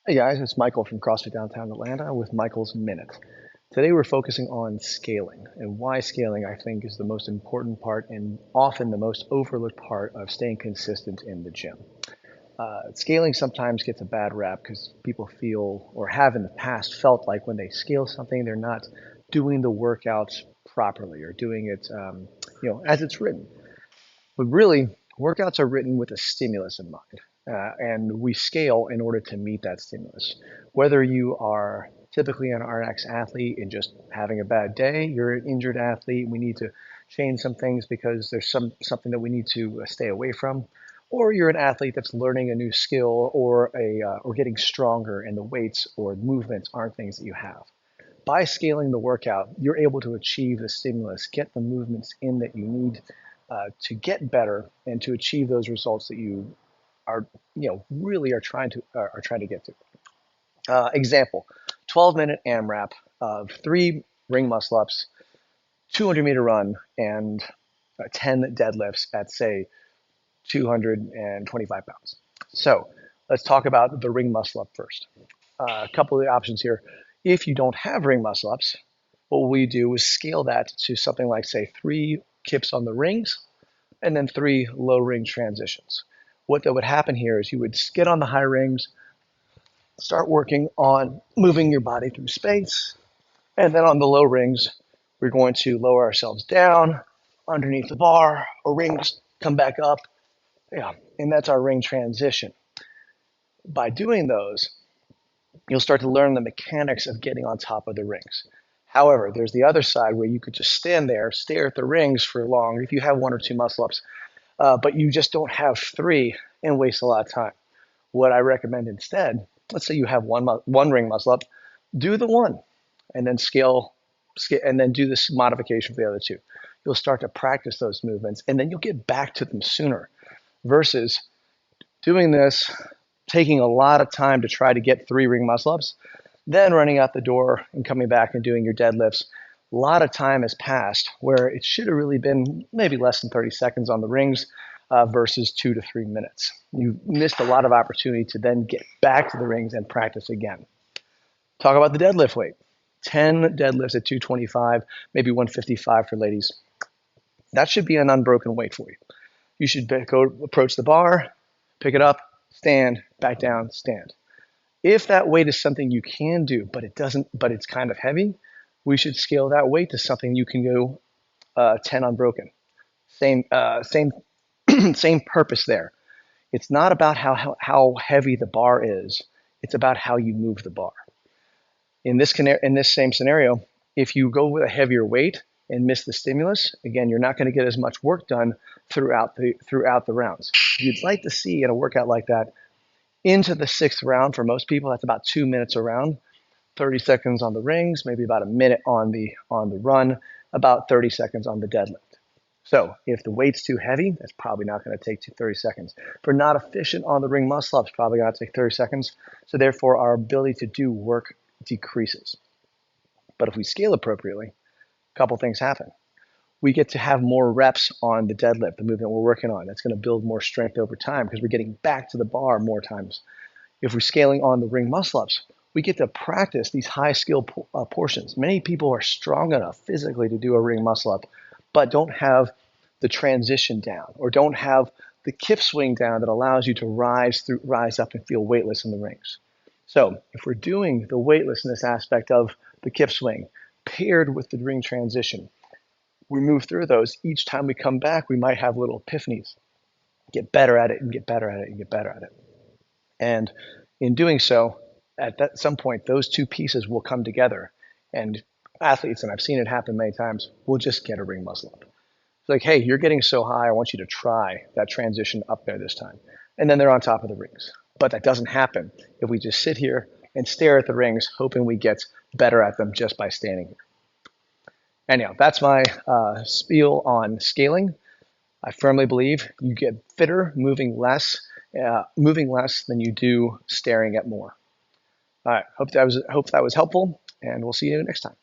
Hey guys, it's Michael from CrossFit Downtown Atlanta with Michael's Minute. Today we're focusing on scaling and why scaling I think is the most important part and often the most overlooked part of staying consistent in the gym. Scaling sometimes gets a bad rap because people feel or have in the past felt like when they scale something they're not doing the workouts properly or doing it as it's written. But really, workouts are written with a stimulus in mind, and we scale in order to meet that stimulus. Whether you are typically an RX athlete and just having a bad day, you're an injured athlete, we need to change some things because there's something that we need to stay away from, or you're an athlete that's learning a new skill or getting stronger, and the weights or movements aren't things that you have. By scaling the workout, you're able to achieve the stimulus, get the movements in that you need to get better and to achieve those results that you are, really are trying to get to. Example: 12-minute AMRAP of 3 ring muscle ups, 200-meter run, and 10 deadlifts at say 225 pounds. So let's talk about the ring muscle up first. A couple of the options here. If you don't have ring muscle ups, what we do is scale that to something like, say, 3 kips on the rings and then 3 low ring transitions. What that would happen here is you would get on the high rings, start working on moving your body through space, and then on the low rings, we're going to lower ourselves down underneath the bar, or rings come back up, and that's our ring transition. By doing those, you'll start to learn the mechanics of getting on top of the rings. However, there's the other side where you could just stand there, stare at the rings for long if you have 1 or 2 muscle ups, but you just don't have 3 and waste a lot of time. What I recommend instead, let's say you have one ring muscle up, do the 1 and then scale and then do this modification for the other 2. You'll start to practice those movements and then you'll get back to them sooner versus doing this, taking a lot of time to try to get 3 ring muscle ups, then running out the door and coming back and doing your deadlifts. A lot of time has passed where it should have really been maybe less than 30 seconds on the rings versus 2 to 3 minutes. You missed a lot of opportunity to then get back to the rings and practice again. Talk about the deadlift weight. 10 deadlifts at 225, maybe 155 for ladies. That should be an unbroken weight for you. You should go approach the bar, pick it up, stand, back down, stand. If that weight is something you can do, but it's kind of heavy, we should scale that weight to something you can go 10 unbroken. Same same purpose there. It's not about how heavy the bar is. It's about how you move the bar. In this same scenario, if you go with a heavier weight and miss the stimulus, again, you're not going to get as much work done throughout the rounds. You'd like to see in a workout like that into the 6th round. For most people, that's about 2 minutes a round, 30 seconds on the rings, maybe about a minute on the run, about 30 seconds on the deadlift. So if the weight's too heavy, that's probably not going to take 30 seconds. If we're not efficient on the ring muscle ups, probably going to take 30 seconds. So therefore, our ability to do work decreases. But if we scale appropriately, a couple things happen. We get to have more reps on the deadlift, the movement we're working on. That's going to build more strength over time because we're getting back to the bar more times. If we're scaling on the ring muscle ups, we get to practice these high skill portions. Many people are strong enough physically to do a ring muscle up, but don't have the transition down or don't have the kip swing down that allows you to rise up and feel weightless in the rings. So if we're doing the weightlessness aspect of the kip swing paired with the ring transition, we move through those. Each time we come back, we might have little epiphanies, get better at it and get better at it and get better at it. And in doing so, at some point, those 2 pieces will come together. And athletes, and I've seen it happen many times, will just get a ring muscle up. It's like, hey, you're getting so high, I want you to try that transition up there this time. And then they're on top of the rings. But that doesn't happen if we just sit here and stare at the rings, hoping we get better at them just by standing here. Anyhow, that's my spiel on scaling. I firmly believe you get fitter moving less than you do staring at more. All right, hope that was helpful, and we'll see you next time.